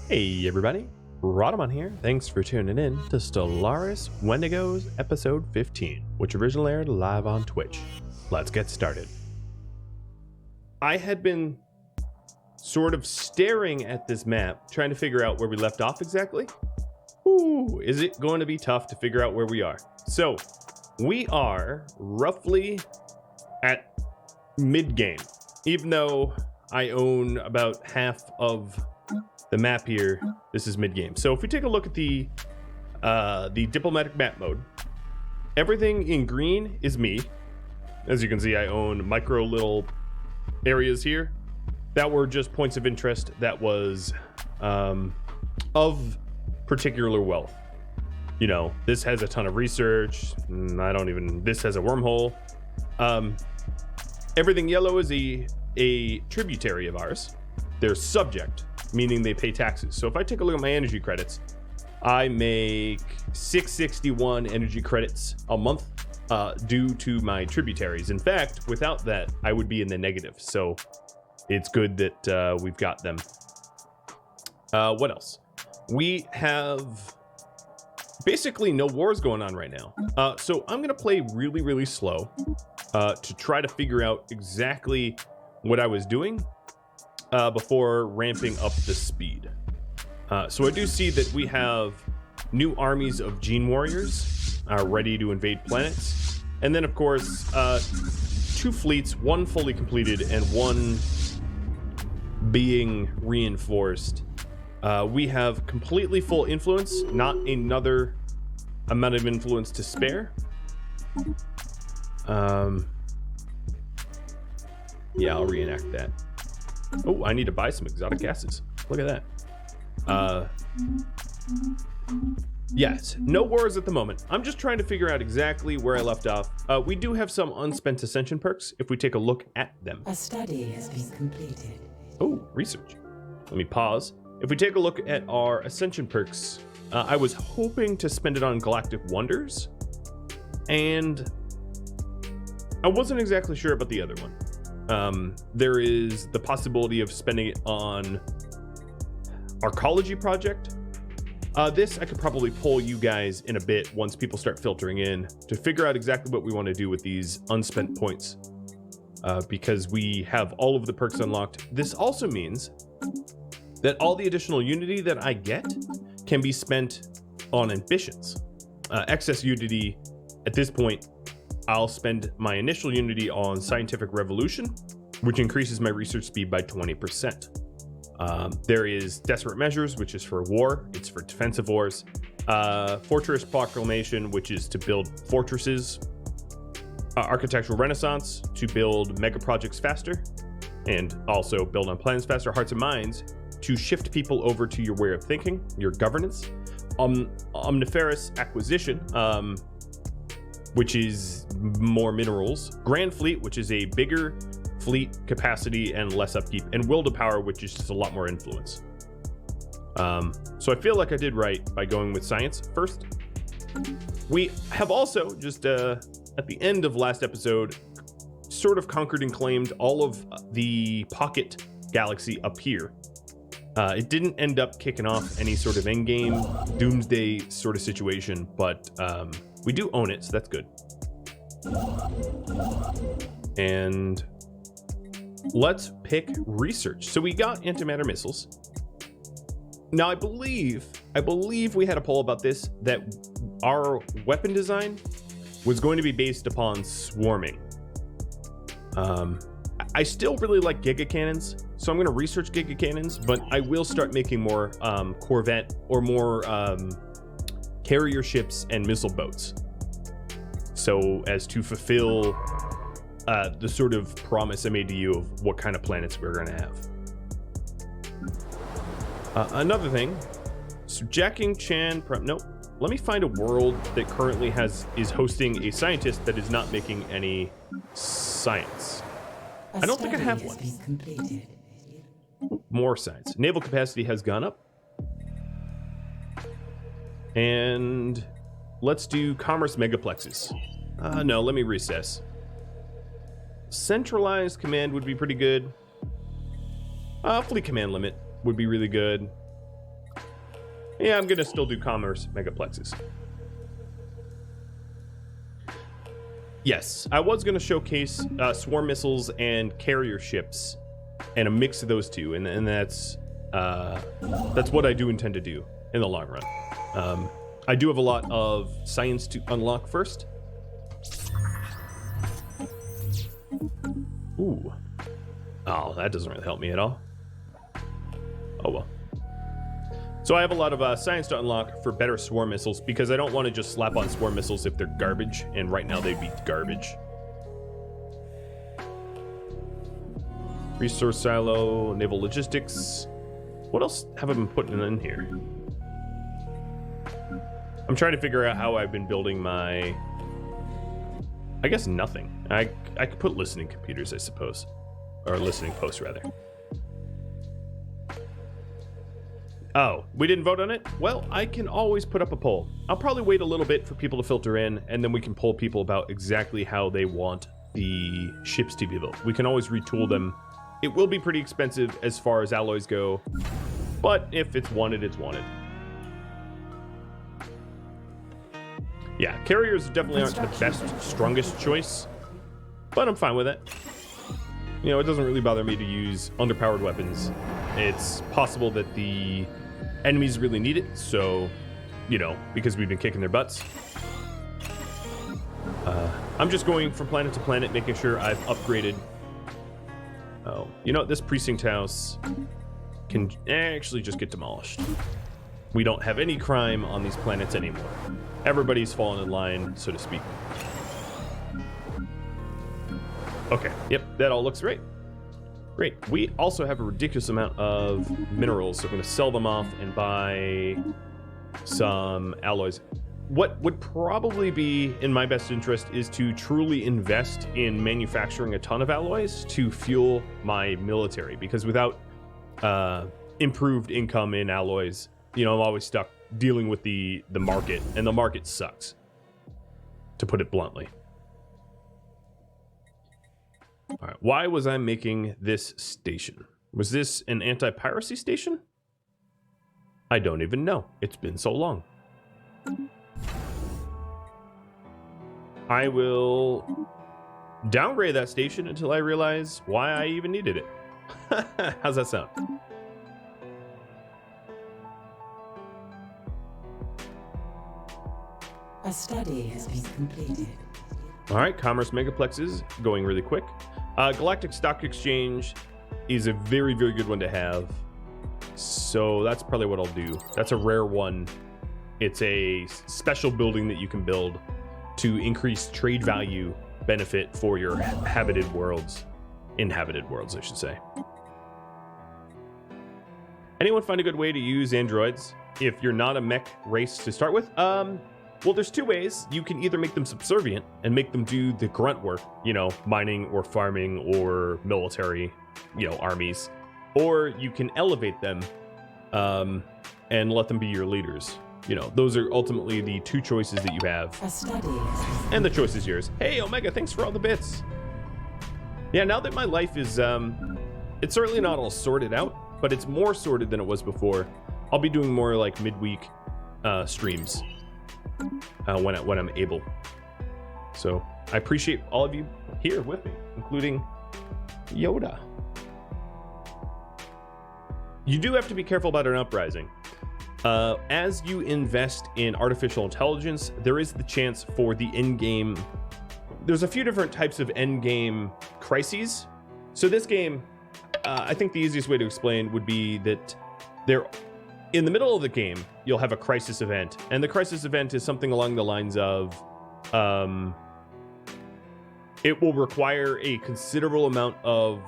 Hey everybody, Rhadamant here. Thanks for tuning in to Stellaris Wendigos episode 15, which originally aired live on Twitch. Let's get started. I had been sort of staring at this map, trying to figure out where we left off exactly. Ooh, is it going to be tough to figure out where we are? So, we are roughly at mid-game, even though I own about half of the map here. This is mid-game. So if we take a look at the diplomatic map mode, everything in green is me. As you can see, I own micro little areas here that were just points of interest that was of particular wealth. You know, this has a ton of research. This has a wormhole. Everything yellow is a tributary of ours. They're subject, meaning they pay taxes. So if I take a look at my energy credits, I make 661 energy credits a month due to my tributaries. In fact, without that, I would be in the negative. So it's good that we've got them. What else? We have basically no wars going on right now. So I'm going to play really, really slow to try to figure out exactly what I was doing before ramping up the speed. So I do see that we have new armies of gene warriors ready to invade planets. And then, of course, 2 fleets, one fully completed and one being reinforced. We have completely full influence, not another amount of influence to spare. Yeah, I'll reenact that. Oh, I need to buy some exotic gases. Look at that. Yes, no wars at the moment. I'm just trying to figure out exactly where I left off. We do have some unspent ascension perks if we take a look at them. A study has been completed. Oh, research. Let me pause. If we take a look at our ascension perks, I was hoping to spend it on Galactic Wonders, and I wasn't exactly sure about the other one. There is the possibility of spending it on Arcology Project. This I could probably poll you guys in a bit once people start filtering in to figure out exactly what we want to do with these unspent points, because we have all of the perks unlocked. This also means that all the additional unity that I get can be spent on ambitions. Excess unity at this point, I'll spend my initial unity on scientific revolution, which increases my research speed by 20%. There is desperate measures, which is for war. It's for defensive wars. Fortress proclamation, which is to build fortresses. Architectural renaissance, to build mega projects faster, and also build on planets faster. Hearts and minds, to shift people over to your way of thinking, your governance. Omniferous acquisition, which is more minerals. Grand Fleet, which is a bigger fleet capacity and less upkeep. And Will to Power, which is just a lot more influence. So I feel like I did right by going with science first. We have also, just at the end of last episode, sort of conquered and claimed all of the pocket galaxy up here. It didn't end up kicking off any sort of endgame doomsday sort of situation, but we do own it, so that's good. And let's pick research. So we got antimatter missiles. Now I believe we had a poll about this, that our weapon design was going to be based upon swarming. I still really like giga cannons, so I'm going to research giga cannons, but I will start making more corvette or more carrier ships and missile boats, so as to fulfill the sort of promise I made to you of what kind of planets we're going to have. Another thing, so Jacking Chan, nope. Let me find a world that currently is hosting a scientist that is not making any science. I don't think I have one. More science. Naval capacity has gone up. And let's do commerce megaplexes. No, let me recess. Centralized command would be pretty good. Fleet command limit would be really good. Yeah, I'm gonna still do commerce megaplexes. Yes, I was gonna showcase swarm missiles and carrier ships, and a mix of those two, and that's what I do intend to do in the long run. I do have a lot of science to unlock first. Ooh. Oh, that doesn't really help me at all. Oh well. So I have a lot of science to unlock for better swarm missiles because I don't want to just slap on swarm missiles if they're garbage, and right now they'd be garbage. Resource silo, naval logistics. What else have I been putting in here? I'm trying to figure out how I've been building my... I guess nothing. I could put listening computers, I suppose. Or listening posts, rather. Oh, we didn't vote on it? Well, I can always put up a poll. I'll probably wait a little bit for people to filter in, and then we can poll people about exactly how they want the ships to be built. We can always retool them. It will be pretty expensive as far as alloys go, but if it's wanted, it's wanted. Yeah, carriers definitely aren't the best, strongest choice, but I'm fine with it. You know, it doesn't really bother me to use underpowered weapons. It's possible that the enemies really need it, so, you know, because we've been kicking their butts. I'm just going from planet to planet, making sure I've upgraded. Oh, you know, this precinct house can actually just get demolished. We don't have any crime on these planets anymore. Everybody's fallen in line, so to speak. Okay, yep, that all looks great. Great. We also have a ridiculous amount of minerals, so we're going to sell them off and buy some alloys. What would probably be in my best interest is to truly invest in manufacturing a ton of alloys to fuel my military, because without improved income in alloys, you know, I'm always stuck dealing with the market, and the market sucks, to put it bluntly. All right, why was I making this station? Was this an anti-piracy station? I don't even know. It's been so long. I will downgrade that station until I realize why I even needed it. How's that sound? A study has been completed. All right, commerce megaplexes going really quick. Galactic Stock Exchange is a very, very good one to have. So that's probably what I'll do. That's a rare one. It's a special building that you can build to increase trade value benefit for your inhabited worlds, I should say. Anyone find a good way to use androids if you're not a mech race to start with? Well, there's two ways. You can either make them subservient and make them do the grunt work, you know, mining or farming or military, you know, armies, or you can elevate them and let them be your leaders. You know, those are ultimately the two choices that you have. A study. And the choice is yours. Hey, Omega, thanks for all the bits. Yeah, now that my life is, it's certainly not all sorted out, but it's more sorted than it was before. I'll be doing more like midweek streams when I'm able. So I appreciate all of you here with me, including Yoda. You do have to be careful about an uprising. As you invest in artificial intelligence, there is the chance for the in-game... There's a few different types of end-game crises. So this game, I think the easiest way to explain would be that in the middle of the game, you'll have a crisis event. And the crisis event is something along the lines of... it will require a considerable amount of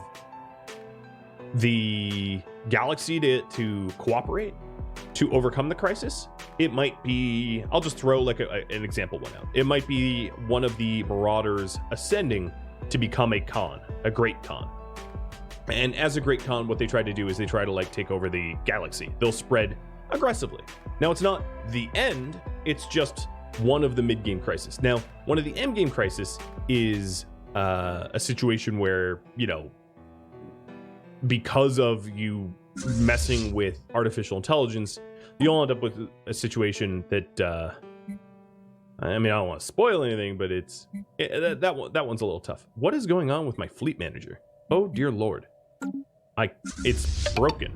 the galaxy to cooperate to overcome the crisis. It might be, I'll just throw like an example one out. It might be one of the Marauders ascending to become a Khan, a great Khan. And as a great Khan, what they try to do is they try to like take over the galaxy. They'll spread aggressively. Now, it's not the end, it's just one of the mid-game crises. Now, one of the end-game crisis is a situation where, you know, because of you messing with artificial intelligence, you'll end up with a situation that, I mean, I don't want to spoil anything, but that one's a little tough. What is going on with my fleet manager? Oh, dear Lord. It's broken.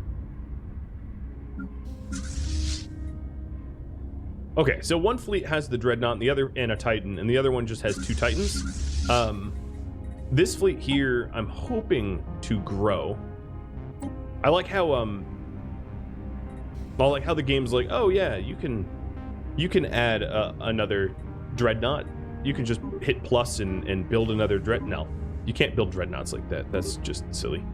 Okay, so one fleet has the Dreadnought and the other and a Titan, and the other one just has 2 Titans. This fleet here, I'm hoping to grow. I like how the game's like, oh yeah, you can add another Dreadnought. You can just hit plus and build another Dreadnought. No, you can't build Dreadnoughts like that. That's just silly.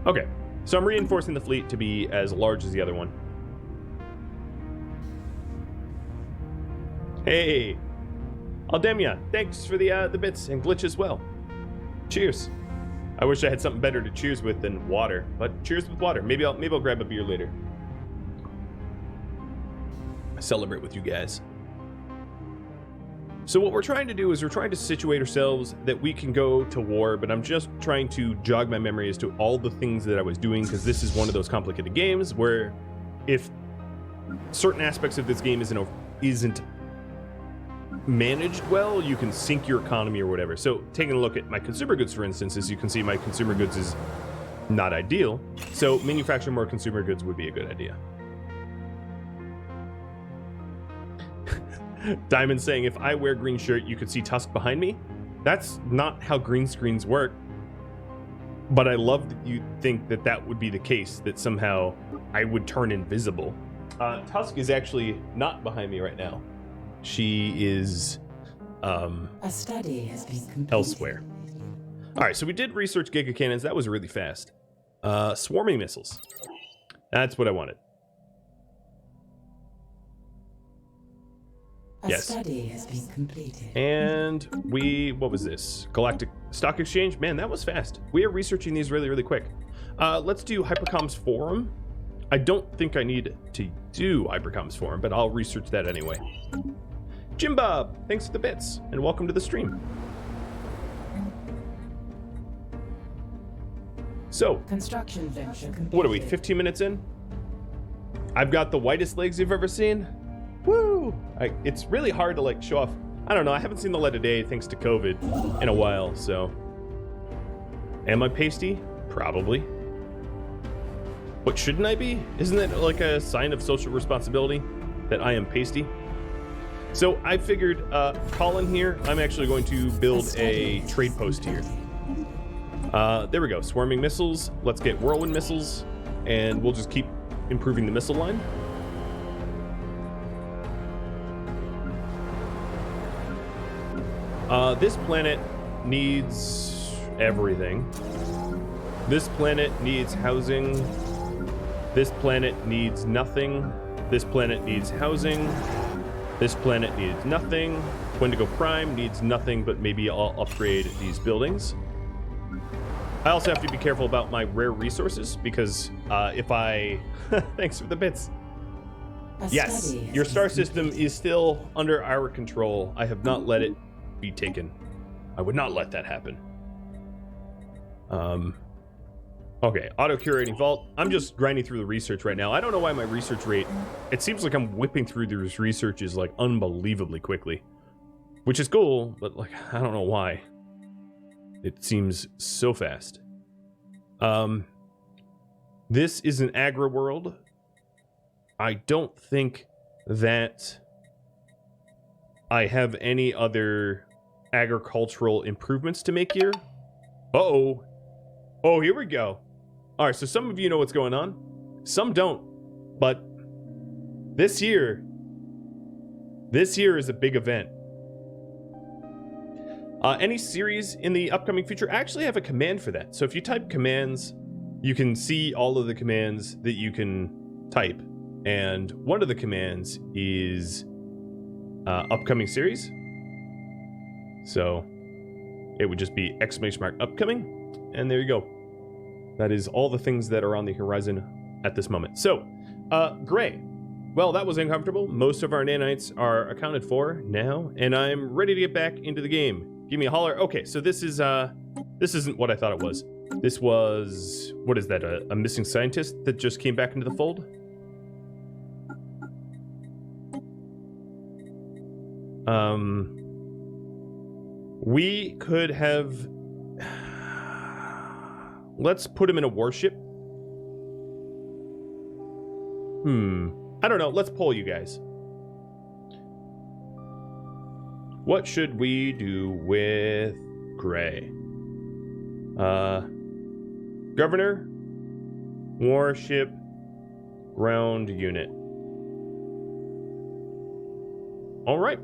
Okay, so I'm reinforcing the fleet to be as large as the other one. Hey, Aldemia, thanks for the bits and glitch as well. Cheers. I wish I had something better to cheers with than water, but cheers with water. Maybe I'll grab a beer later. Celebrate with you guys. So what we're trying to do is we're trying to situate ourselves that we can go to war, but I'm just trying to jog my memory as to all the things that I was doing, because this is one of those complicated games where if certain aspects of this game isn't managed well, you can sink your economy or whatever. So taking a look at my consumer goods, for instance, as you can see, my consumer goods is not ideal. So manufacturing more consumer goods would be a good idea. Diamond saying, if I wear green shirt, you could see Tusk behind me. That's not how green screens work. But I love that you think that that would be the case, that somehow I would turn invisible. Tusk is actually not behind me right now. She is A study has been completed. elsewhere. All right, so we did research Giga Cannons. That was really fast. Swarming missiles. That's what I wanted. A study has been completed. And what was this? Galactic Stock Exchange? Man, that was fast. We are researching these really, really quick. Let's do Hypercom's Forum. I don't think I need to do Hypercom's Forum, but I'll research that anyway. Jim Bob, thanks for the bits, and welcome to the stream. So, Construction venture completed. what are we, 15 minutes in? I've got the whitest legs you've ever seen. Woo! It's really hard to show off. I don't know, I haven't seen the light of day thanks to COVID in a while, so. Am I pasty? Probably. But shouldn't I be? Isn't that like a sign of social responsibility that I am pasty? So I figured, Colin here, I'm actually going to build a trade post here. There we go, swarming missiles. Let's get whirlwind missiles, and we'll just keep improving the missile line. This planet needs everything. This planet needs housing. This planet needs nothing. This planet needs housing. This planet needs nothing. Wendigo Prime needs nothing, but maybe I'll upgrade these buildings. I also have to be careful about my rare resources, because if I... Thanks for the bits. Yes, your star system is still under our control. I have not let it be taken. I would not let that happen. Okay, auto-curating vault. I'm just grinding through the research right now. I don't know why my research rate... It seems like I'm whipping through these researches unbelievably quickly. Which is cool, but I don't know why. It seems so fast. This is an agri world. I don't think that I have any other agricultural improvements to make here. Uh-oh. Oh, here we go. All right, so some of you know what's going on. Some don't. But this year is a big event. Any series in the upcoming future? I actually have a command for that. So if you type commands, you can see all of the commands that you can type. And one of the commands is upcoming series. So it would just be ! upcoming. And there you go. That is all the things that are on the horizon at this moment. So, Gray. Well, that was uncomfortable. Most of our nanites are accounted for now, and I'm ready to get back into the game. Give me a holler. Okay, so this isn't what I thought it was. This was, what is that, a missing scientist that just came back into the fold? We could have... Let's put him in a warship. I don't know. Let's poll you guys. What should we do with Gray? Governor, warship, ground unit. All right.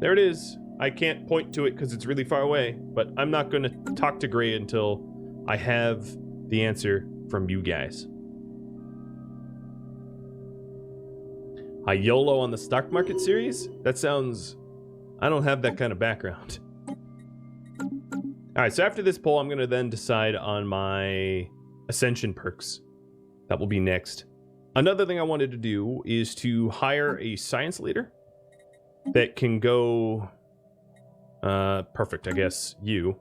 There it is. I can't point to it because it's really far away, but I'm not going to talk to Gray until I have the answer from you guys. A YOLO on the stock market series? That sounds... I don't have that kind of background. Alright, so after this poll, I'm going to then decide on my Ascension perks. That will be next. Another thing I wanted to do is to hire a science leader that can go... perfect, I guess, you.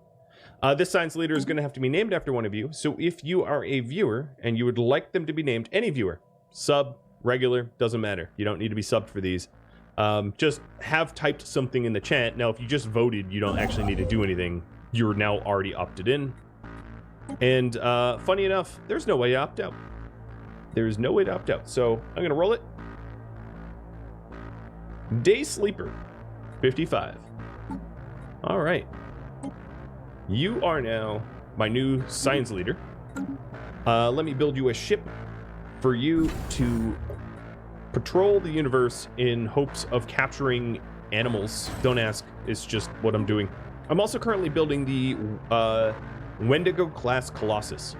This science leader is going to have to be named after one of you, so if you are a viewer and you would like them to be named, any viewer, sub, regular, doesn't matter. You don't need to be subbed for these. Just have typed something in the chat. Now, if you just voted, you don't actually need to do anything. You're now already opted in. And funny enough, there's no way to opt out. There's no way to opt out. So I'm going to roll it. Day Sleeper, 55. All right. You are now my new science leader. Let me build you a ship for you to patrol the universe in hopes of capturing animals. Don't ask, it's just what I'm doing. I'm also currently building the Wendigo class Colossus.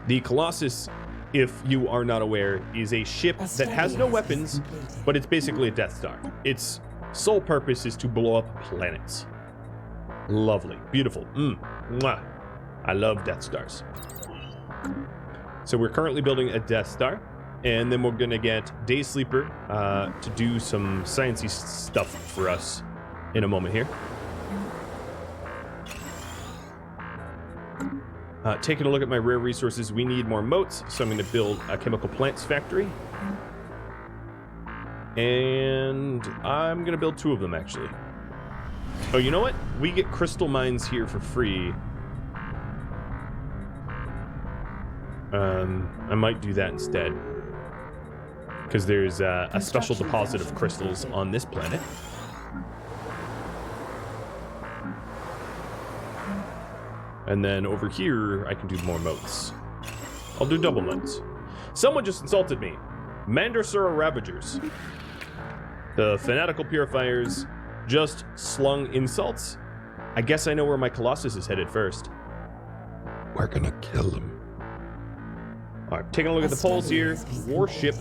The Colossus, if you are not aware, is a ship that has no weapons, but it's basically a Death Star. Its sole purpose is to blow up planets. Lovely, beautiful. Mwah. I love Death Stars. So we're currently building a Death Star, and then we're gonna get Day Sleeper to do some sciencey stuff for us in a moment here. Taking a look at my rare resources, we need more moats, so I'm gonna build a chemical plants factory. And I'm gonna build 2 of them, actually. Oh, you know what? We get crystal mines here for free. I might do that instead. Because there's a special deposit of crystals on this planet. And then over here, I can do more moats. I'll do double moats. Someone just insulted me. Mandrasura Ravagers. The fanatical purifiers just slung insults. I guess I know where my Colossus is headed first. We're gonna kill him. Alright, taking a look at the polls here. Warship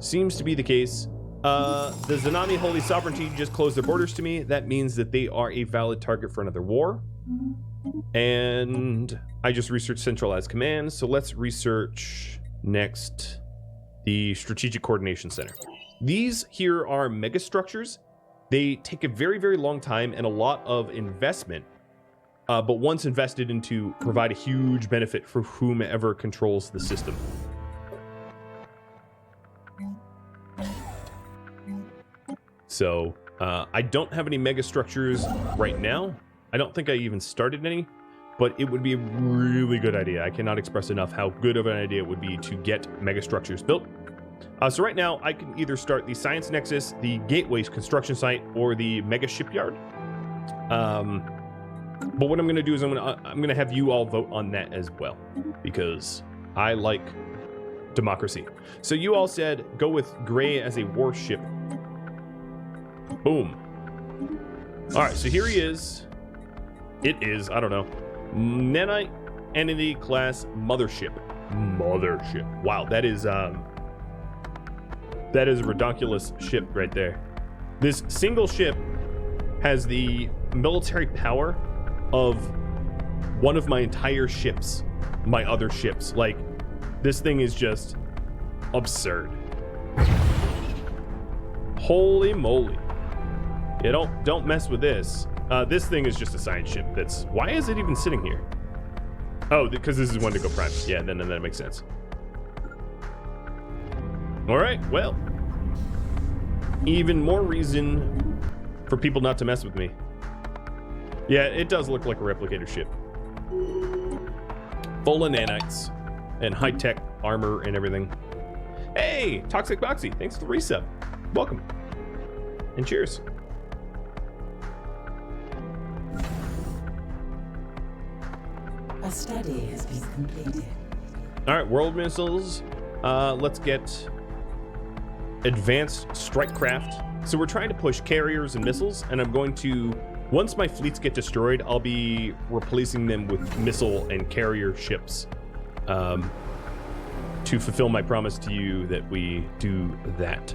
seems to be the case. The Zanami Holy Sovereignty just closed their borders to me. That means that they are a valid target for another war. And I just researched centralized command, so let's research next the Strategic Coordination Center. These here are megastructures. They take a very, very long time and a lot of investment, but once invested into, provide a huge benefit for whomever controls the system. So I don't have any megastructures right now. I don't think I even started any, but it would be a really good idea. I cannot express enough how good of an idea it would be to get megastructures built. So right now, I can either start the Science Nexus, the Gateway construction site, or the Mega Shipyard. But what I'm going to do is I'm going to have you all vote on that as well, because I like democracy. So you all said go with Gray as a warship. Boom. All right, so here he is. It is, I don't know, Nanite Entity Class Mothership. Mothership. Wow, that is a redonkulous ship right there. This single ship has the military power of one of my entire ships, my other ships. Like, this thing is just absurd. Holy moly. Yeah, don't mess with this. This thing is just a science ship. Why is it even sitting here? Oh, because this is Wendigo Prime. Yeah, then that makes sense. All right, well, even more reason for people not to mess with me. Yeah, it does look like a replicator ship. Full of nanites and high-tech armor and everything. Hey, Toxic Boxy, thanks for the resub. Welcome. And cheers. A study has been completed. All right, world missiles. Let's get advanced strike craft. So we're trying to push carriers and missiles, and I'm going to, once my fleets get destroyed, I'll be replacing them with missile and carrier ships to fulfill my promise to you that we do that.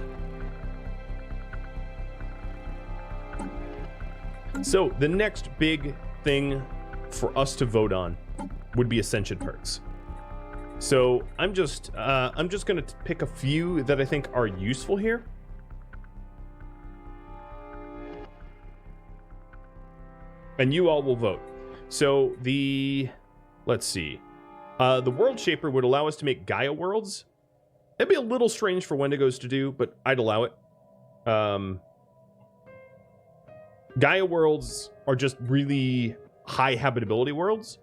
So the next big thing for us to vote on would be Ascension perks. So I'm just gonna pick a few that I think are useful here. And you all will vote. So let's see. The World Shaper would allow us to make Gaia worlds. It'd be a little strange for Wendigos to do, but I'd allow it. Gaia worlds are just really high habitability worlds.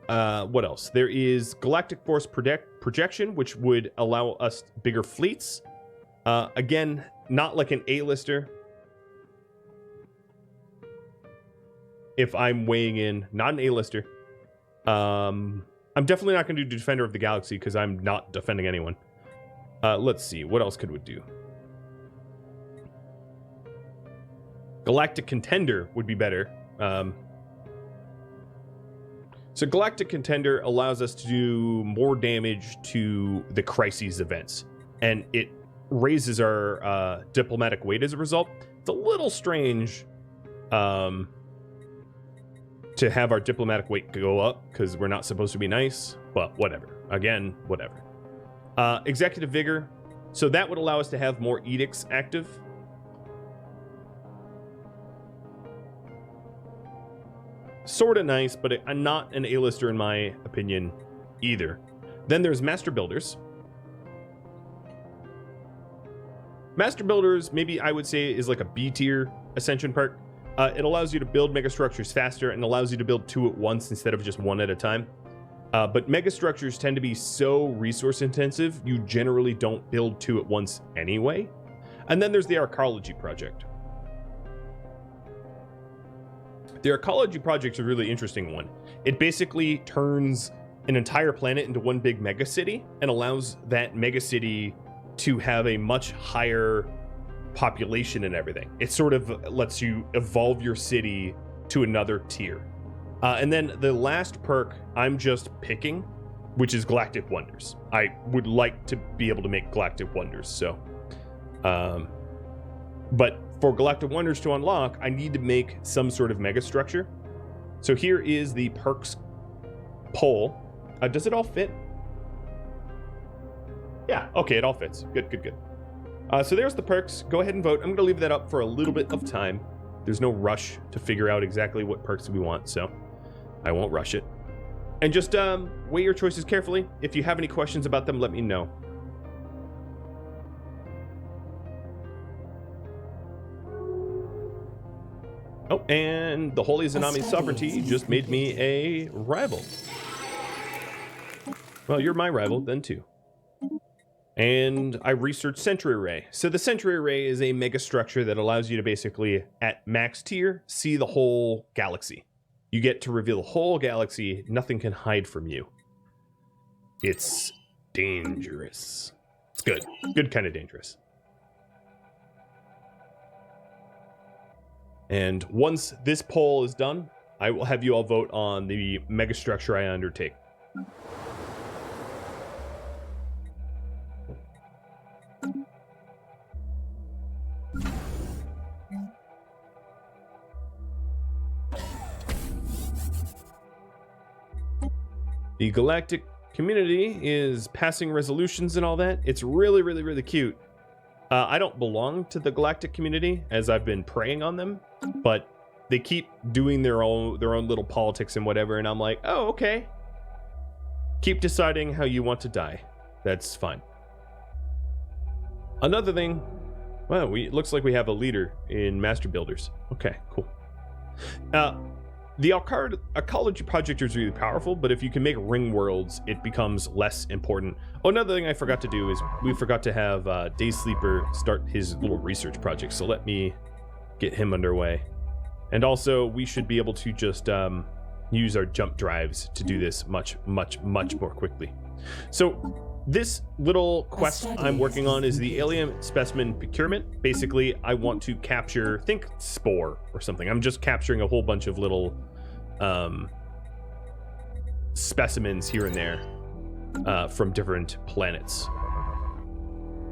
What else? There is Galactic Force Projection, which would allow us bigger fleets. Again, not like an A-lister. If I'm weighing in, not an A-lister. I'm definitely not going to do Defender of the Galaxy because I'm not defending anyone. Let's see. What else could we do? Galactic Contender would be better. So Galactic Contender allows us to do more damage to the Crises events. And it raises our diplomatic weight as a result. It's a little strange to have our diplomatic weight go up because we're not supposed to be nice, but whatever. Again, whatever. Executive Vigor. So that would allow us to have more edicts active. Sort of nice, but I'm not an A-lister in my opinion either. Then there's Master Builders. Master Builders, maybe I would say, is like a B-tier Ascension perk. It allows you to build megastructures faster and allows you to build 2 at once instead of just 1 at a time. But megastructures tend to be so resource intensive, you generally don't build 2 at once anyway. And then there's the Arcology Project. The Arcology Project is a really interesting one. It basically turns an entire planet into one big megacity and allows that megacity to have a much higher population and everything. It sort of lets you evolve your city to another tier. And then the last perk I'm just picking, which is Galactic Wonders. I would like to be able to make Galactic Wonders, so. But for Galactic Wonders to unlock, I need to make some sort of megastructure. So here is the perks poll. Does it all fit? Yeah, okay, it all fits. Good, good, good. So there's the perks. Go ahead and vote. I'm going to leave that up for a little bit of time. There's no rush to figure out exactly what perks we want, so I won't rush it. And just weigh your choices carefully. If you have any questions about them, let me know. Oh, and the Holy Zanami Sovereignty just made me a rival. Well, you're my rival then too. And I researched Sentry Array. So the Sentry Array is a mega structure that allows you to basically, at max tier, see the whole galaxy. You get to reveal the whole galaxy. Nothing can hide from you. It's dangerous. It's good. Good kind of dangerous. And once this poll is done, I will have you all vote on the mega structure I undertake. The galactic community is passing resolutions and all that. It's really, really, really cute. I don't belong to the galactic community as I've been preying on them, but they keep doing their own little politics and whatever, and I'm like, oh, okay. Keep deciding how you want to die. That's fine. Another thing, well, it looks like we have a leader in Master Builders. Okay, cool. The ecology project is really powerful, but if you can make ring worlds, it becomes less important. Oh, another thing I forgot to do is we forgot to have Day Sleeper start his little research project, so let me get him underway. And also, we should be able to just use our jump drives to do this much more quickly. So this little quest I'm working on is the alien specimen procurement. Basically, I want to capture, think spore or something. I'm just capturing a whole bunch of little specimens here and there from different planets.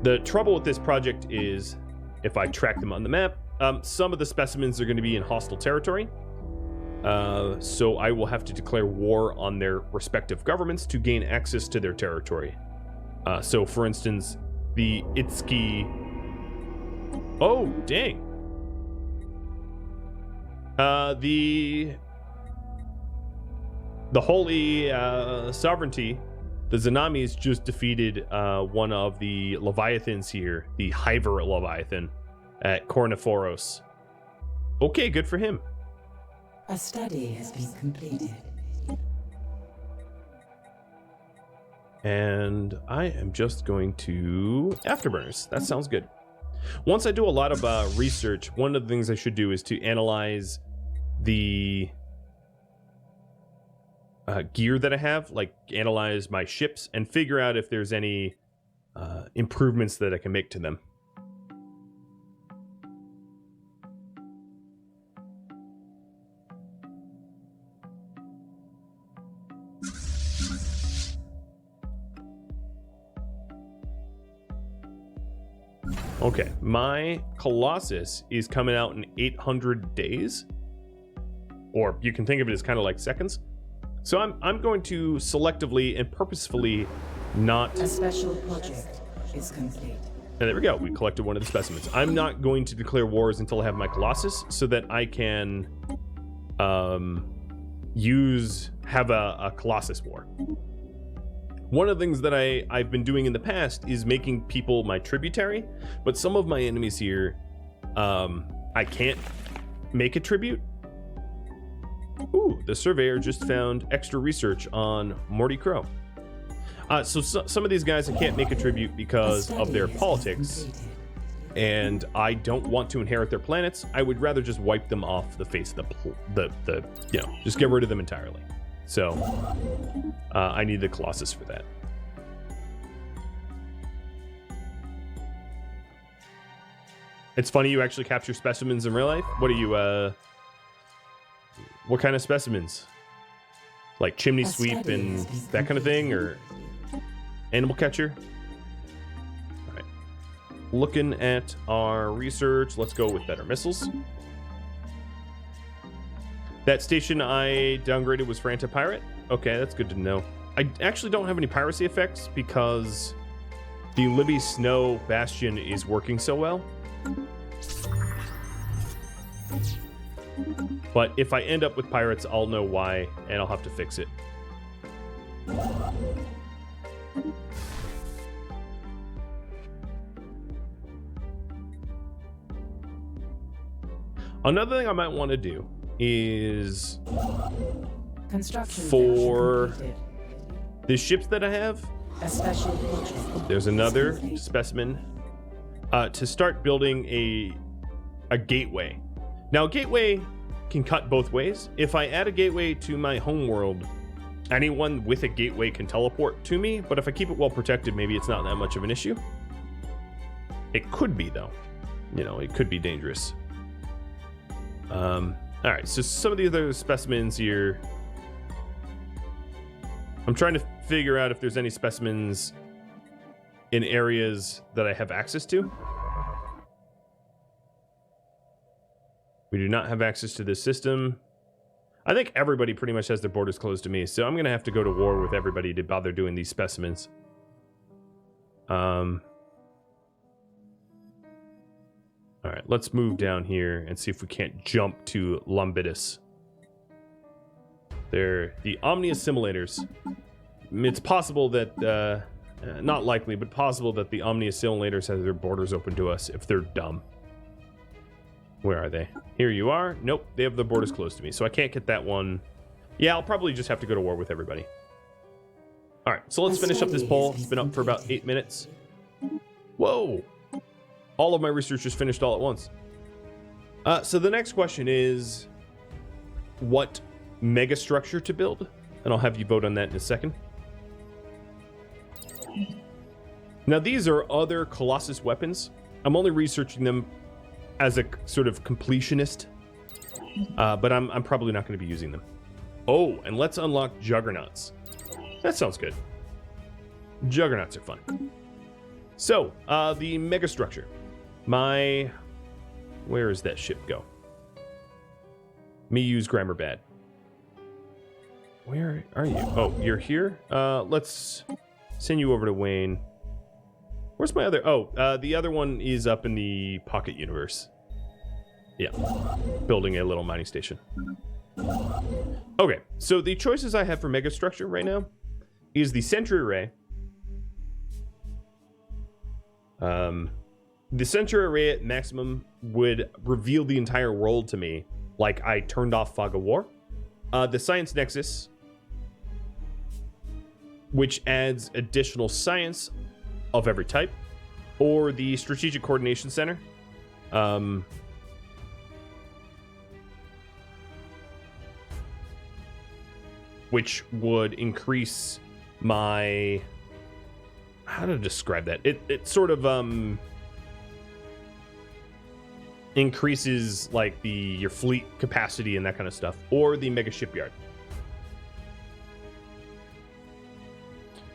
The trouble with this project is if I track them on the map, some of the specimens are going to be in hostile territory. So I will have to declare war on their respective governments to gain access to their territory. So for instance, the Itski... Oh, dang. The Holy Sovereignty, the Zanamis just defeated one of the Leviathans here, the Hyver Leviathan at Kornephoros. Okay, good for him. A study has been completed. And I am just going to Afterburners. That sounds good. Once I do a lot of research, one of the things I should do is to analyze the gear that I have, like analyze my ships and figure out if there's any improvements that I can make to them. Okay, my Colossus is coming out in 800 days. Or you can think of it as kind of like seconds. So I'm going to selectively and purposefully not... A special project is complete. And there we go, we collected one of the specimens. I'm not going to declare wars until I have my Colossus so that I can have a Colossus war. One of the things that I've been doing in the past is making people my tributary, but some of my enemies here, I can't make a tribute. Ooh, the surveyor just found extra research on Morty Crow. So some of these guys I can't make a tribute because of their politics, and I don't want to inherit their planets. I would rather just wipe them off the face of just get rid of them entirely. So, I need the Colossus for that. It's funny you actually capture specimens in real life. What are you, what kind of specimens? Like chimney sweep and that kind of thing, or animal catcher? All right. Looking at our research, let's go with better missiles. That station I downgraded was for anti-pirate. Okay, that's good to know. I actually don't have any piracy effects because the Libby Snow Bastion is working so well. But if I end up with pirates, I'll know why, and I'll have to fix it. Another thing I might want to do is for the ships that I have, there's another specimen to start building a gateway. Now, a gateway can cut both ways. If I add a gateway to my home world, anyone with a gateway can teleport to me, but if I keep it well protected, maybe it's not that much of an issue. It could be, though. You know, it could be dangerous. All right, so some of the other specimens here. I'm trying to figure out if there's any specimens in areas that I have access to. We do not have access to this system. I think everybody pretty much has their borders closed to me, so I'm going to have to go to war with everybody to bother doing these specimens. All right, let's move down here and see if we can't jump to Lombidus. They're the Omni Assimilators. It's possible that, not likely, but possible that the Omni Assimilators have their borders open to us if they're dumb. Where are they? Here you are. Nope, they have the borders closed to me, so I can't get that one. Yeah, I'll probably just have to go to war with everybody. All right, so let's finish up this poll. It's been up for about 8 minutes. Whoa! All of my research just finished all at once. So the next question is, what megastructure to build? And I'll have you vote on that in a second. Now, these are other Colossus weapons. I'm only researching them as a sort of completionist, but I'm probably not going to be using them. Oh, and let's unlock Juggernauts. That sounds good. Juggernauts are fun. So, the megastructure. Where does that ship go? Me use grammar bad. Where are you? Oh, you're here? Let's send you over to Wayne. Where's my other? Oh, the other one is up in the Pocket Universe. Yeah, building a little mining station. Okay, so the choices I have for megastructure right now is the Sentry Array. The Sentry Array at maximum would reveal the entire world to me, like I turned off Fog of War. The Science Nexus, which adds additional science of every type, or the Strategic Coordination Center. Which would increase my... How to describe that? It sort of increases like your fleet capacity and that kind of stuff, or the Mega Shipyard,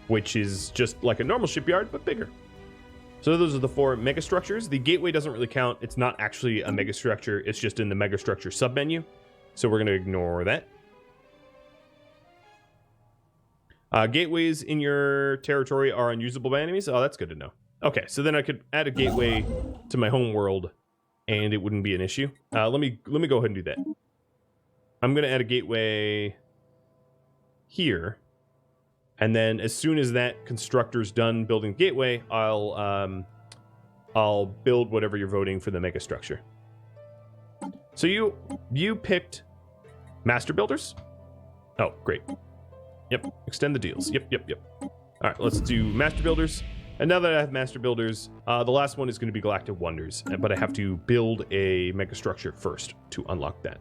which is just like a normal shipyard but bigger. So those are the 4 megastructures. The Gateway doesn't really count. It's not actually a megastructure. It's just in the megastructure submenu, so we're going to ignore that. Gateways in your territory are unusable by enemies. Oh, that's good to know. Okay, so then I could add a gateway to my home world, and it wouldn't be an issue. Let me go ahead and do that. I'm gonna add a gateway here, and then as soon as that constructor's done building gateway, I'll build whatever you're voting for the mega structure. So you picked master builders. Oh, great. Yep, extend the deals. Yep. All right, let's do Master Builders. And now that I have Master Builders, the last one is going to be Galactic Wonders, but I have to build a megastructure first to unlock that.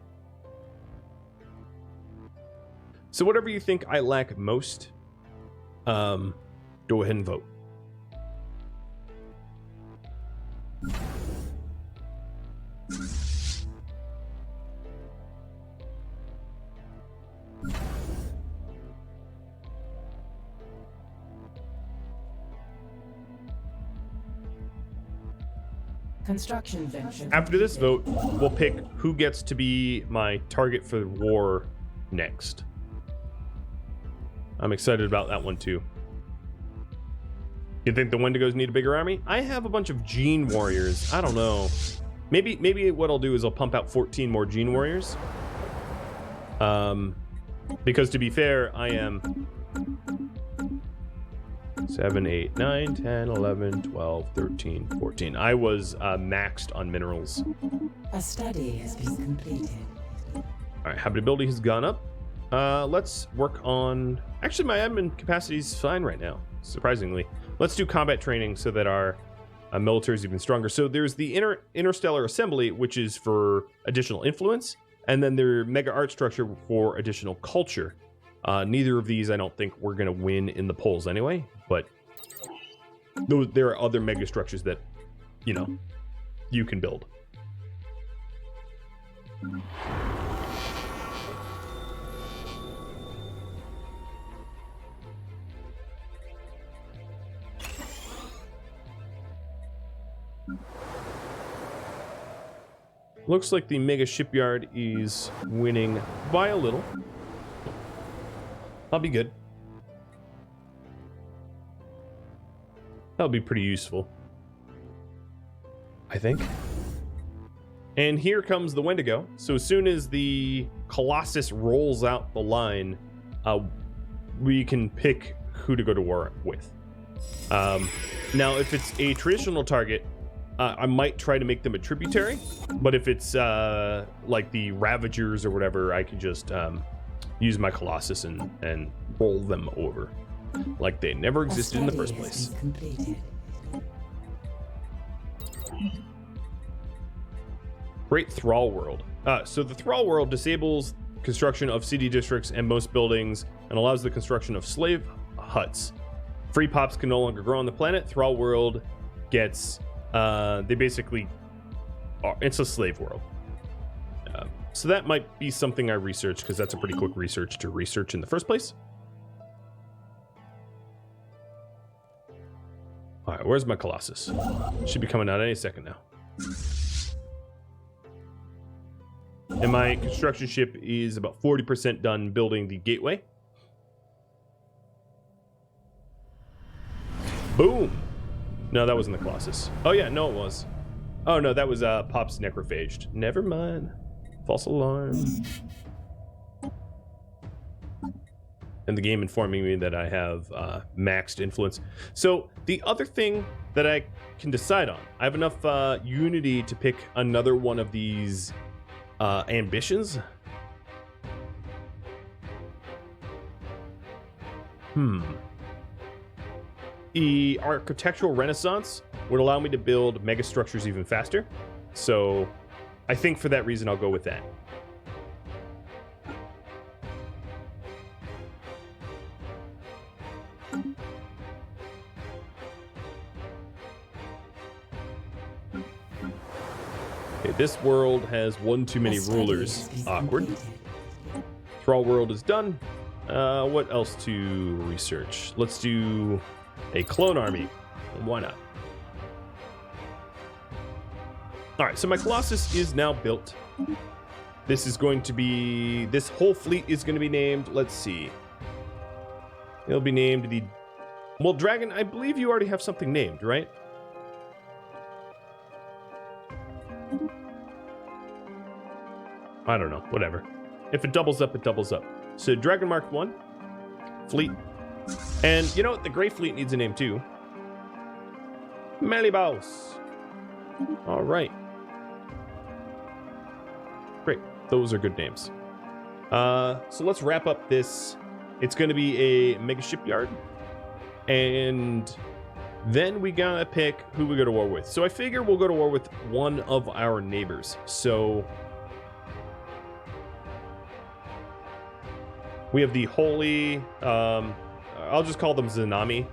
So whatever you think I lack most, go ahead and vote. Construction venture. After this vote, we'll pick who gets to be my target for war next. I'm excited about that one too. You think the Wendigos need a bigger army? I have a bunch of Gene Warriors. I don't know. Maybe what I'll do is I'll pump out 14 more Gene Warriors. Because to be fair, I am 7, 8, 9, 10, 11, 12, 13, 14. I was maxed on minerals. A study has been completed. All right, habitability has gone up. Let's work on... Actually, my admin capacity is fine right now, surprisingly. Let's do combat training so that our military is even stronger. So there's the Interstellar Assembly, which is for additional influence, and then their Mega Art Structure for additional culture. Neither of these, I don't think we're going to win in the polls anyway, but there are other mega structures that, you can build. Looks like the mega shipyard is winning by a little. That'll be good. That'll be pretty useful, I think. And here comes the Wendigo. So as soon as the Colossus rolls out the line, we can pick who to go to war with. Now, if it's a traditional target, I might try to make them a tributary. But if it's like the Ravagers or whatever, I can just use my Colossus and roll them over. Like they never existed in the first place. Great Thrall World. So the Thrall World disables construction of city districts and most buildings and allows the construction of slave huts. Free pops can no longer grow on the planet. Thrall World gets, they basically are, it's a slave world. So that might be something I research because that's a pretty quick research to research in the first place. All right, where's my Colossus? Should be coming out any second now. And my construction ship is about 40% done building the gateway. Boom! No, that wasn't the Colossus. Oh yeah, no it was. Oh no, that was Pop's Necrophaged. Never mind. False alarm. And the game informing me that I have maxed influence. So the other thing that I can decide on, I have enough unity to pick another one of these ambitions. The architectural renaissance would allow me to build megastructures even faster. So I think for that reason, I'll go with that. Okay, this world has one too many rulers. Awkward. Thrall World is done. What else to research? Let's do a clone army. Why not? All right, so my Colossus is now built. This is going to be, this whole fleet is going to be named, let's see. It'll be named the, well, Dragon, I believe you already have something named, right? I don't know, whatever. If it doubles up, it doubles up. So Dragon Mark 1, fleet. And you know what? The Grey Fleet needs a name too. Malibos. All right. Great. Those are good names. So let's wrap up this. It's going to be a mega shipyard. And then we gotta pick who we go to war with. So I figure we'll go to war with one of our neighbors. So we have the Holy, I'll just call them Zanami.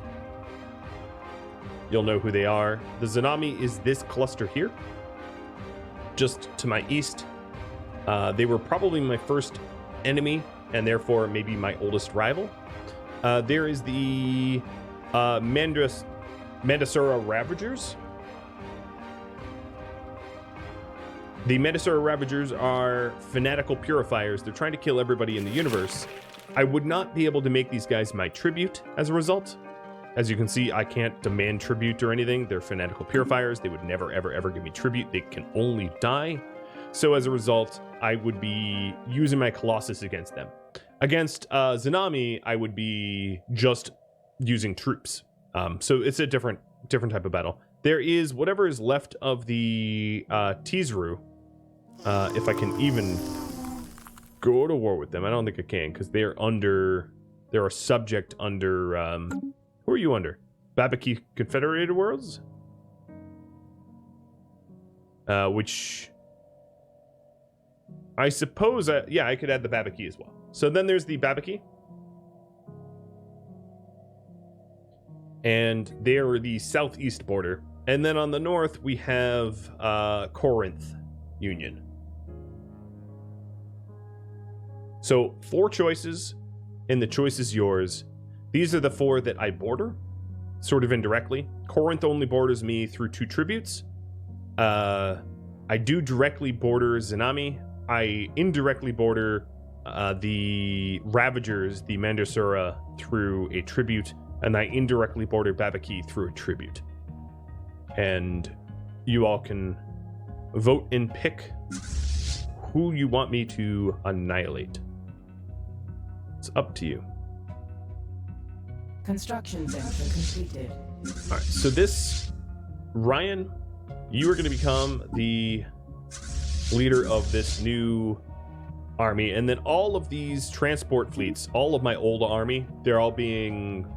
You'll know who they are. The Zanami is this cluster here, just to my east. They were probably my first enemy, and therefore maybe my oldest rival. There is the Mandasura Ravagers. The Mandasura Ravagers are fanatical purifiers. They're trying to kill everybody in the universe. I would not be able to make these guys my tribute as a result. As you can see, I can't demand tribute or anything. They're fanatical purifiers. They would never, ever, ever give me tribute. They can only die. So as a result, I would be using my Colossus against them. Against Zanami, I would be just using troops. So it's a different type of battle. There is whatever is left of the Tizru. If I can even go to war with them. I don't think I can, because they're a subject under, who are you under? Babaki Confederated Worlds? Which I suppose, yeah, I could add the Babaki as well. So then there's the Babaki. And they're the southeast border. And then on the north, we have Corinth Union. So 4 choices, and the choice is yours. These are the 4 that I border, sort of indirectly. Corinth only borders me through 2 tributes. I do directly border Zanami. I indirectly border the Ravagers, the Mandasura, through a tribute, and I indirectly border Babaki through a tribute. And you all can vote and pick who you want me to annihilate. It's up to you. Construction venture completed. All right, so this, Ryan, you are going to become the leader of this new army, and then all of these transport fleets, all of my old army, they're all being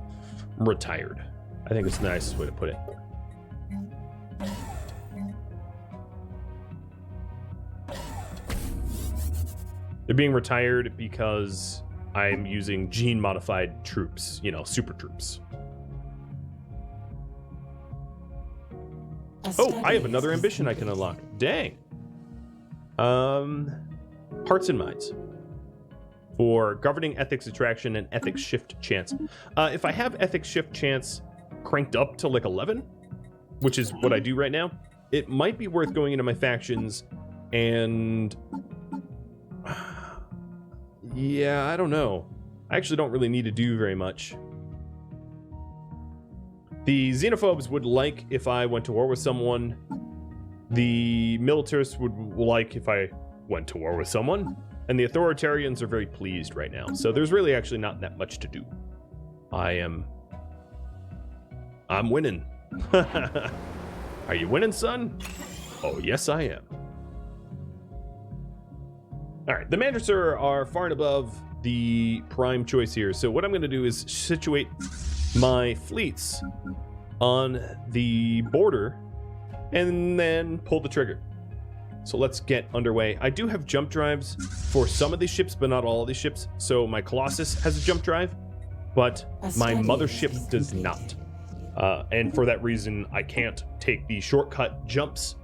retired. I think it's the nicest way to put it. They're being retired because I'm using gene-modified troops, you know, super troops. Oh, I have another ambition I can unlock. Dang. Hearts and Minds. For governing ethics attraction and ethics shift chance. If I have ethics shift chance cranked up to like 11, which is what I do right now, it might be worth going into my factions and... yeah, I don't know. I actually don't really need to do very much. The xenophobes would like if I went to war with someone. The militarists would like if I went to war with someone. And the authoritarians are very pleased right now. So there's really actually not that much to do. I'm winning. Are you winning, son? Oh, yes, I am. All right, the Mandracer are far and above the prime choice here. So what I'm going to do is situate my fleets on the border and then pull the trigger. So let's get underway. I do have jump drives for some of these ships, but not all of these ships. So my Colossus has a jump drive, but my mothership does not. And for that reason, I can't take the shortcut jumps.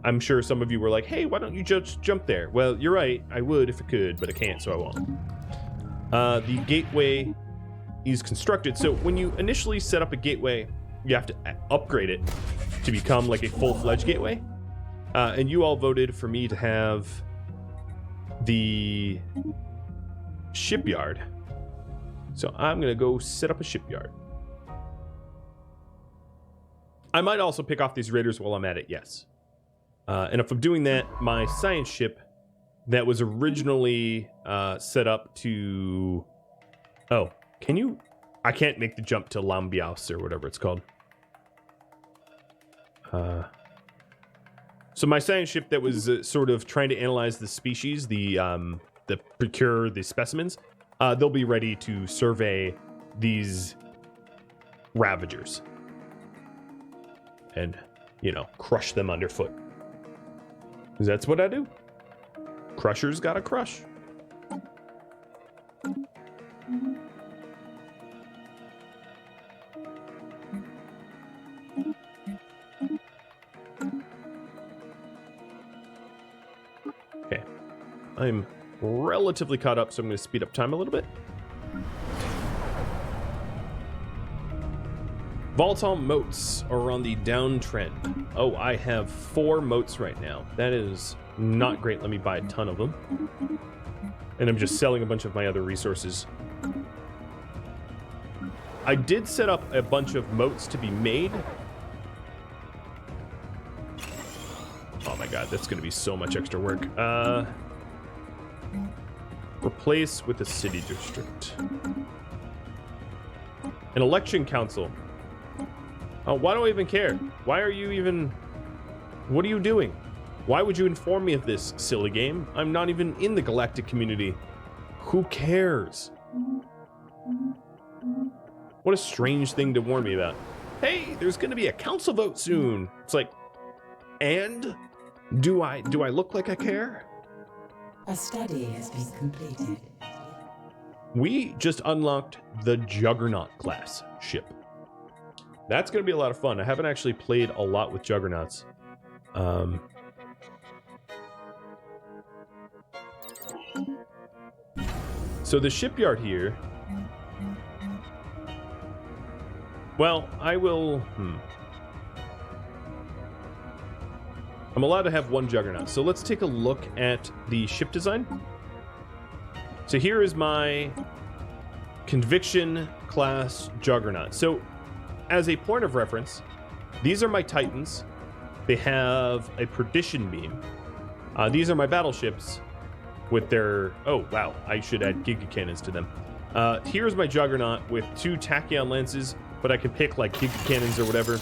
I'm sure some of you were like, hey, why don't you just jump there? Well, you're right. I would if I could, but I can't, so I won't. The gateway is constructed. So when you initially set up a gateway, you have to upgrade it to become like a full-fledged gateway. And you all voted for me to have the shipyard. So I'm going to go set up a shipyard. I might also pick off these raiders while I'm at it, yes. And if I'm doing that, my science ship that was originally set up to... Oh, can you... I can't make the jump to Lambiaus or whatever it's called. So my science ship that was sort of trying to analyze the species, the procure the specimens, they'll be ready to survey these Ravagers. And, you know, crush them underfoot. Because that's what I do. Crushers gotta crush. Okay. I'm relatively caught up, so I'm going to speed up time a little bit. Volatile moats are on the downtrend. Oh, I have 4 moats right now. That is not great. Let me buy a ton of them. And I'm just selling a bunch of my other resources. I did set up a bunch of moats to be made. Oh my god, that's going to be so much extra work. Replace with a city district. An election council. Why do I even care? Why are you even... What are you doing? Why would you inform me of this, silly game? I'm not even in the galactic community. Who cares? What a strange thing to warn me about. Hey, there's gonna be a council vote soon. It's like, and? Do I look like I care? A study has been completed. We just unlocked the Juggernaut class ship. That's going to be a lot of fun. I haven't actually played a lot with Juggernauts. So the shipyard here... Well, I will... I'm allowed to have 1 Juggernaut. So let's take a look at the ship design. So here is my Conviction class Juggernaut. So... as a point of reference, these are my Titans, they have a perdition beam. These are my battleships with their... Oh, wow. I should add giga cannons to them. Here's my Juggernaut with 2 tachyon lances, but I can pick like giga cannons or whatever.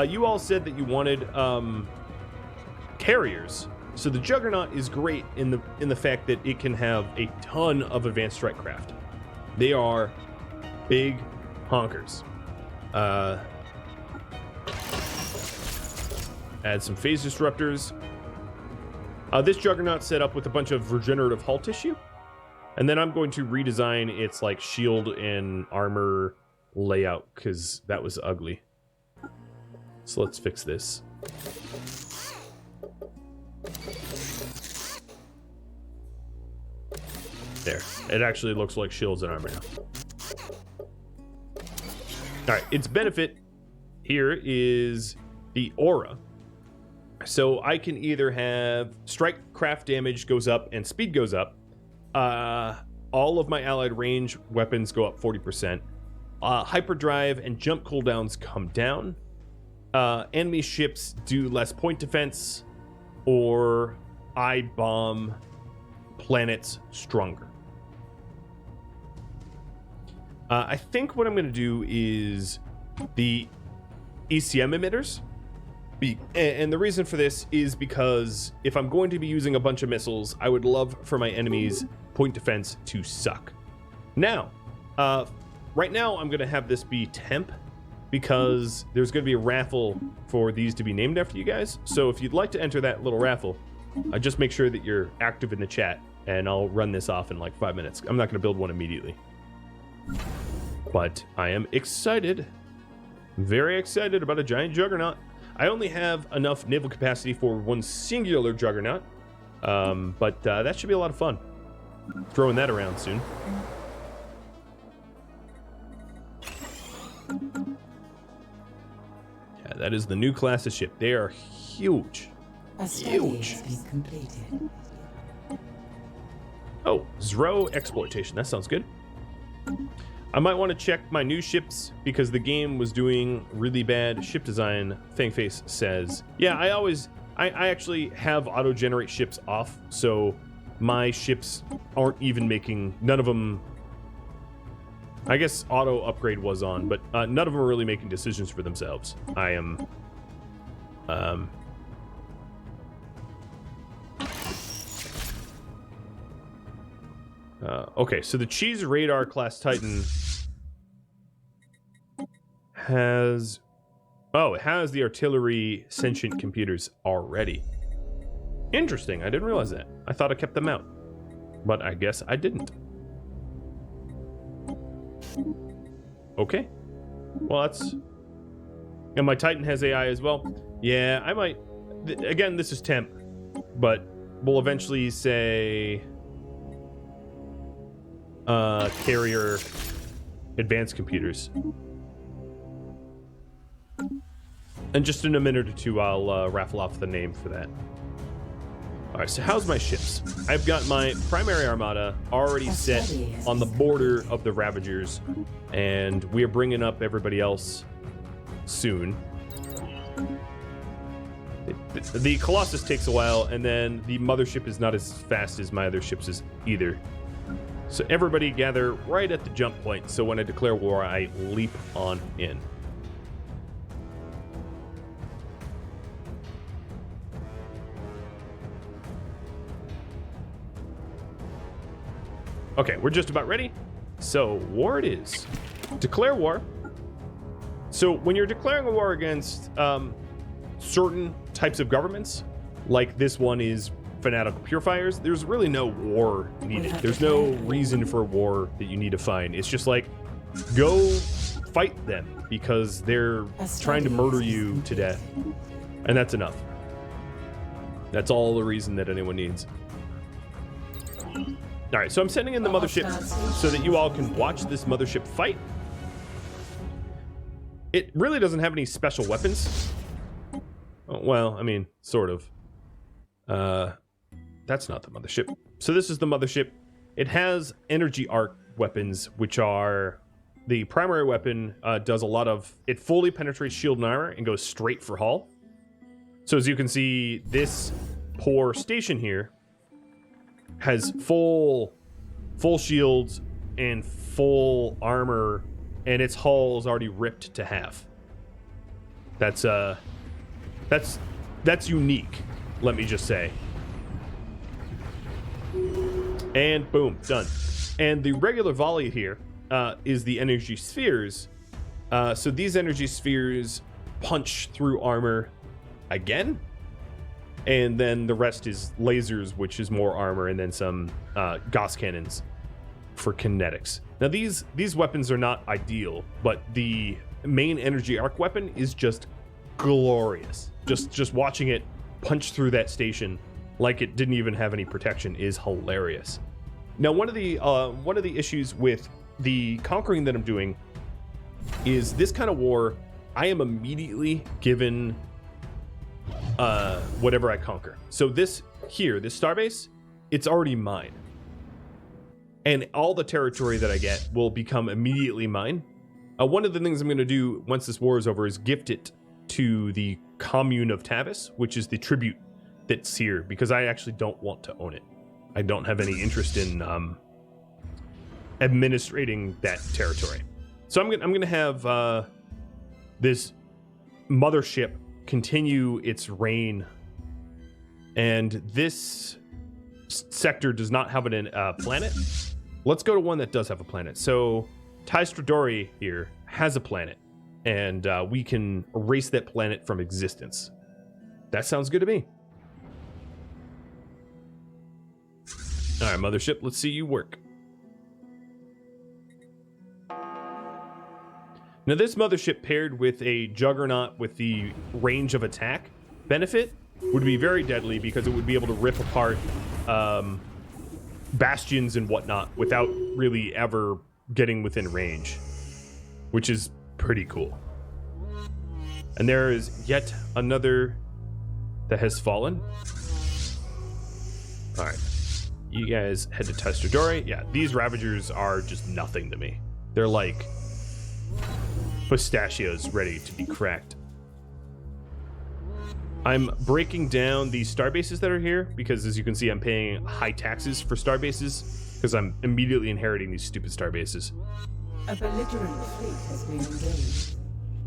You all said that you wanted carriers. So the Juggernaut is great in the fact that it can have a ton of advanced strike craft. They are big honkers. Add some phase disruptors. This Juggernaut set up with a bunch of regenerative hull tissue. And then I'm going to redesign its like shield and armor layout because that was ugly. So let's fix this. There. It actually looks like shields and armor now. Alright, its benefit here is the aura. So I can either have strike craft damage goes up and speed goes up. All of my allied range weapons go up 40%. Hyperdrive and jump cooldowns come down. Enemy ships do less point defense, or I bomb planets stronger. I think what I'm going to do is the ECM emitters. And the reason for this is because if I'm going to be using a bunch of missiles, I would love for my enemies' point defense to suck. Now, right now I'm going to have this be temp because there's going to be a raffle for these to be named after you guys. So if you'd like to enter that little raffle, just make sure that you're active in the chat and I'll run this off in like 5 minutes. I'm not going to build one immediately. But I am excited, very excited about a giant Juggernaut. I only have enough naval capacity for one singular Juggernaut, but that should be a lot of fun. Throwing that around soon. Yeah, that is the new class of ship. They are huge. Huge. Oh, Zro exploitation. That sounds good. I might want to check my new ships because the game was doing really bad ship design. Fangface says, yeah, I actually have auto-generate ships off, so my ships aren't even making, none of them, I guess auto upgrade was on, but none of them are really making decisions for themselves. I am, okay, so the Cheese Radar class Titan has... Oh, it has the artillery sentient computers already. Interesting, I didn't realize that. I thought I kept them out. But I guess I didn't. Okay. Well, that's... And my Titan has AI as well. Yeah, I might... Again, this is temp. But we'll eventually say... carrier advanced computers. And just in a minute or two, I'll raffle off the name for that. Alright, so how's my ships? I've got my primary armada already set on the border of the Ravagers, and we're bringing up everybody else soon. The Colossus takes a while, and then the mothership is not as fast as my other ships is either. So everybody gather right at the jump point, so when I declare war, I leap on in. Okay, we're just about ready. So, war it is. Declare war. So, when you're declaring a war against certain types of governments, like this one is fanatical purifiers, there's really no war needed. There's no reason for war that you need to find. It's just like, go fight them because they're trying to murder you to death. And that's enough. That's all the reason that anyone needs. Alright, so I'm sending in the mothership so that you all can watch this mothership fight. It really doesn't have any special weapons. Oh, well, I mean, sort of. That's not the mothership. So this is the mothership. It has energy arc weapons, which are... The primary weapon does a lot of... It fully penetrates shield and armor and goes straight for hull. So as you can see, this poor station here has full shields and full armor, and its hull is already ripped to half. That's unique, let me just say. And boom, done. And the regular volley here is the energy spheres. So these energy spheres punch through armor again, and then the rest is lasers, which is more armor, and then some Gauss cannons for kinetics. Now these weapons are not ideal, but the main energy arc weapon is just glorious. Just watching it punch through that station like it didn't even have any protection is hilarious. Now one of the issues with the conquering that I'm doing is this kind of war, I am immediately given whatever I conquer. So this starbase, it's already mine. And all the territory that I get will become immediately mine. One of the things I'm going to do once this war is over is gift it to the commune of Tavis, which is the tribute that's here, because I actually don't want to own it. I don't have any interest in administrating that territory. So I'm going to have this mothership continue its reign, and this sector does not have a planet. Let's go to one that does have a planet. So Tystradori here has a planet, and we can erase that planet from existence. That sounds good to me. All right, mothership, let's see you work. Now this mothership paired with a Juggernaut with the range of attack benefit would be very deadly, because it would be able to rip apart bastions and whatnot without really ever getting within range, which is pretty cool. And there is yet another that has fallen. All right, you guys head to Tystradori. Yeah, these Ravagers are just nothing to me. They're like pistachios ready to be cracked. I'm breaking down these starbases that are here because, as you can see, I'm paying high taxes for starbases because I'm immediately inheriting these stupid starbases. A belligerent fleet has been engaged.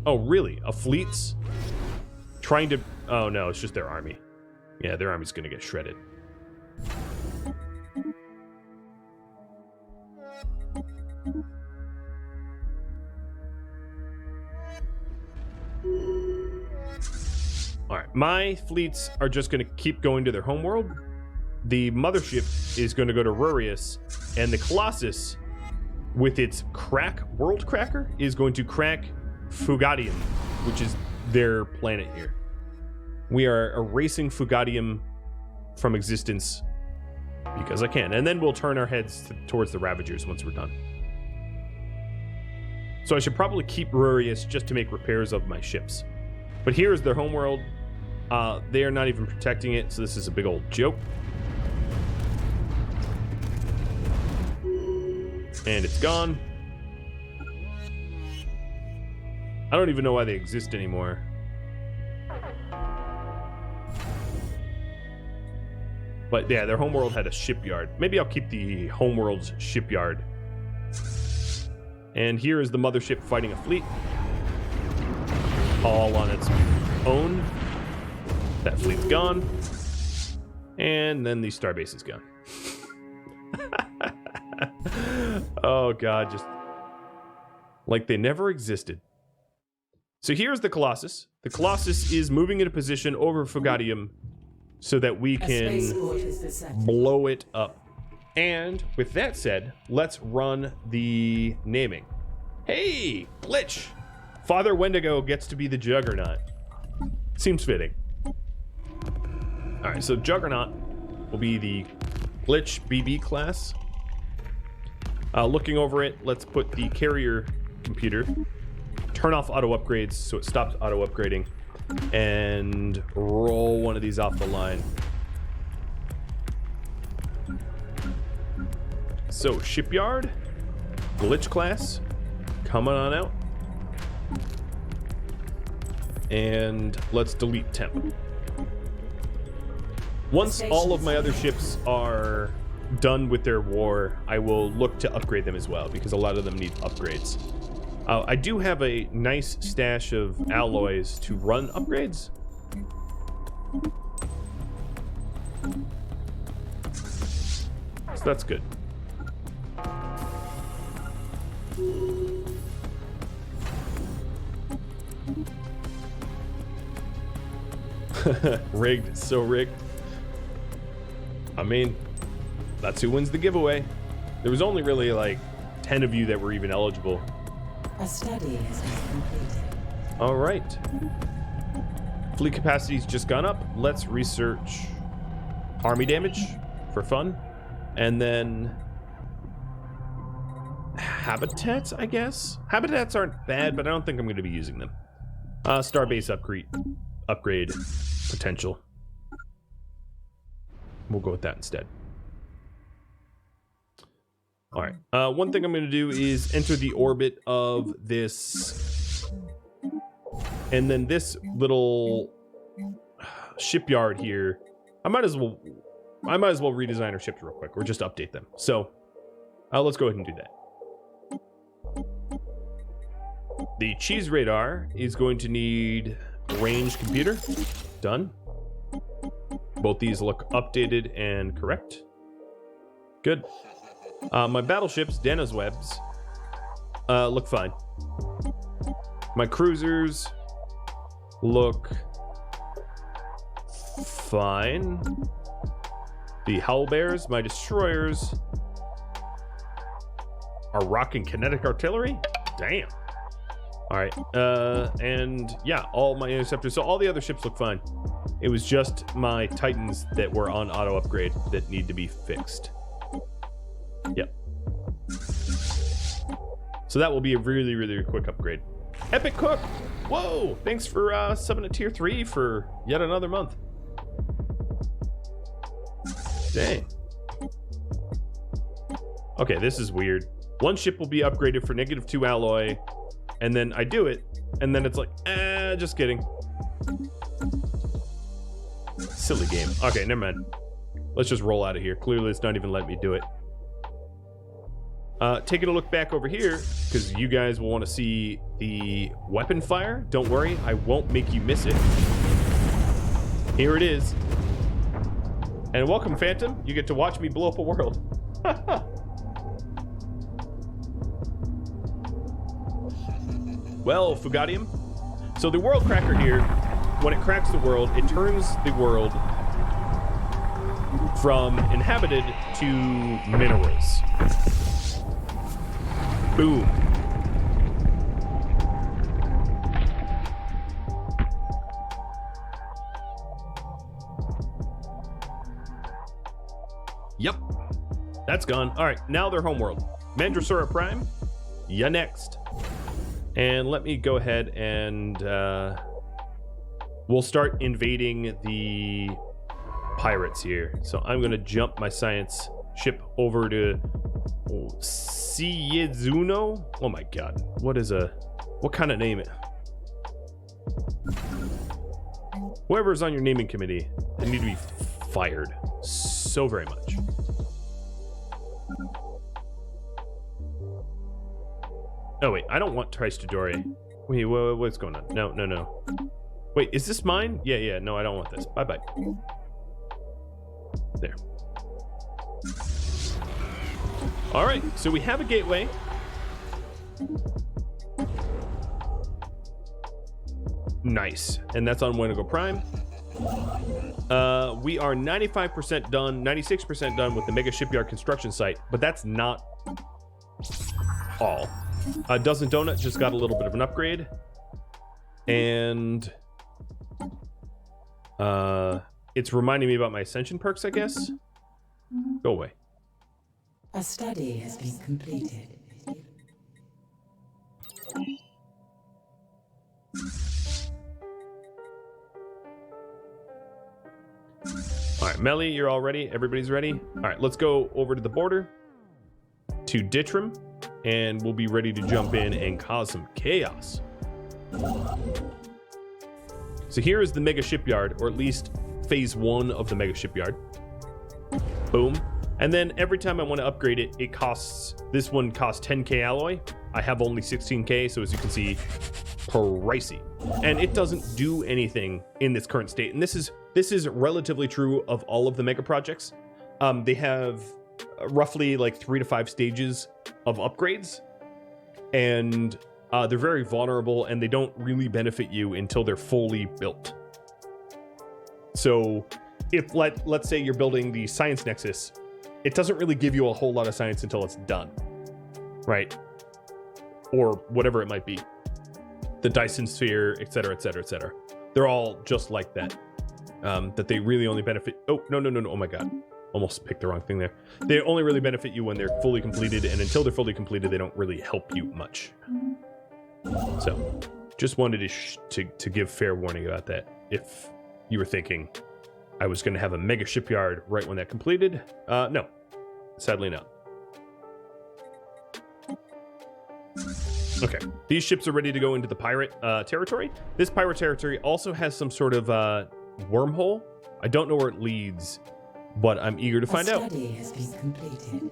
Oh, really? A fleet's trying to... Oh, no, it's just their army. Yeah, their army's going to get shredded. All right, my fleets are just going to keep going to their homeworld. The mothership is going to go to Rurius, and the Colossus, with its world cracker, is going to crack Fugadium, which is their planet here. We are erasing Fugadium from existence because I can, and then we'll turn our heads towards the Ravagers once we're done. So I should probably keep Rurius just to make repairs of my ships. But here is their homeworld. They are not even protecting it, so this is a big old joke. And it's gone. I don't even know why they exist anymore. But yeah, their homeworld had a shipyard. Maybe I'll keep the homeworld's shipyard. And here is the mothership fighting a fleet. All on its own. That fleet's gone. And then the starbase is gone. Oh god, just like they never existed. So here's the Colossus. The Colossus is moving into position over Fugadium so that we can blow it up. And with that said, let's run the naming. Hey, glitch! Father Wendigo gets to be the Juggernaut. Seems fitting. Alright, so Juggernaut will be the glitch BB class. Looking over it, let's put the carrier computer, turn off auto upgrades so it stops auto upgrading, and roll one of these off the line. So shipyard, glitch class, coming on out. And let's delete temp. Once all of my other ships are done with their war, I will look to upgrade them as well, because a lot of them need upgrades. I do have a nice stash of alloys to run upgrades. So that's good. Rigged, so rigged. I mean, that's who wins the giveaway. There was only really like 10 of you that were even eligible. A study has been completed. All right. Fleet capacity's just gone up. Let's research army damage for fun. And then habitats, I guess. Habitats aren't bad, but I don't think I'm going to be using them. Starbase upgrade potential. We'll go with that instead. All right. One thing I'm going to do is enter the orbit of this, and then this little shipyard here. I might as well redesign our ships real quick, or just update them. So, let's go ahead and do that. The cheese radar is going to need range computer. Done. Both these look updated and correct. Good. My battleships, Dana's Webs, look fine. My cruisers look fine. The Howlbears, my destroyers, are rocking kinetic artillery. Damn. All right, and yeah, all my interceptors. So all the other ships look fine. It was just my Titans that were on auto upgrade that need to be fixed. Yep. So that will be a really, really quick upgrade. Epic Cook! Whoa! Thanks for subbing at tier 3 for yet another month. Dang. Okay, this is weird. One ship will be upgraded for -2 alloy, and then I do it, and then it's like, just kidding. Silly game. Okay, never mind. Let's just roll out of here. Clearly, it's not even letting me do it. Taking a look back over here, because you guys will want to see the weapon fire. Don't worry, I won't make you miss it. Here it is. And welcome, Phantom. You get to watch me blow up a world. Well, Fugadium. So the world cracker here, when it cracks the world, it turns the world from inhabited to minerals. Boom. Yep. That's gone. All right, now they're homeworld. Mandrasora Prime, ya next. And let me go ahead and we'll start invading the pirates here. So I'm going to jump my science ship over to Siezuno. Oh my god. What kind of name? Whoever's on your naming committee, they need to be fired so very much. Oh wait, I don't want Tristadore. Wait, what's going on? No. Wait, is this mine? Yeah, no, I don't want this. Bye-bye. There. All right, so we have a gateway. Nice, and that's on Wendigo Prime. We are 95% done, 96% done with the Mega Shipyard construction site, but that's not all. Dozen Donut just got a little bit of an upgrade, and it's reminding me about my Ascension perks, I guess. Go away. A study has been completed. All right, Melly, you're all ready? Everybody's ready? All right, let's go over to the border to Ditram, and we'll be ready to jump in and cause some chaos. So here is the Mega Shipyard, or at least phase 1 of the mega shipyard. Boom. And then every time I want to upgrade it, this one costs 10k alloy. I have only 16k, so as you can see, pricey. And it doesn't do anything in this current state. And this is relatively true of all of the mega projects. They have roughly like 3 to 5 stages of upgrades, and they're very vulnerable, and they don't really benefit you until they're fully built. So if let's say you're building the science nexus, it doesn't really give you a whole lot of science until it's done, right? Or whatever it might be. The Dyson sphere, etc., etc., etc. They're all just like that. That they really only benefit. Oh, no. Oh my God. Almost picked the wrong thing there. They only really benefit you when they're fully completed, and until they're fully completed, they don't really help you much. So, just wanted to give fair warning about that. If you were thinking I was going to have a mega shipyard right when that completed, no, sadly not. Okay, these ships are ready to go into the pirate territory. This pirate territory also has some sort of wormhole. I don't know where it leads, but I'm eager to find out. Study has been completed.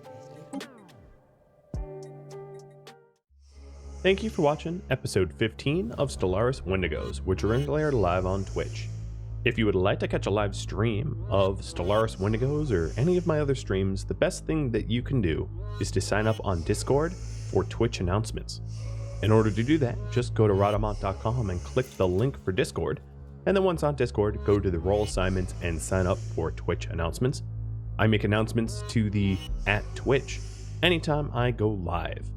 Thank you for watching episode 15 of Stellaris Wendigos, which are aired live on Twitch. If you would like to catch a live stream of Stellaris Wendigos or any of my other streams, the best thing that you can do is to sign up on Discord for Twitch announcements. In order to do that, just go to Rhadamant.com and click the link for Discord, and then once on Discord, go to the role assignments and sign up for Twitch announcements. I make announcements to the @Twitch anytime I go live,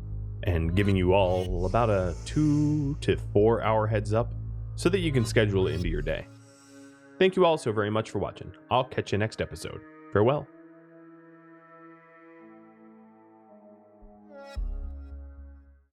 and giving you all about a 2 to 4 hour heads up so that you can schedule it into your day. Thank you all so very much for watching. I'll catch you next episode. Farewell.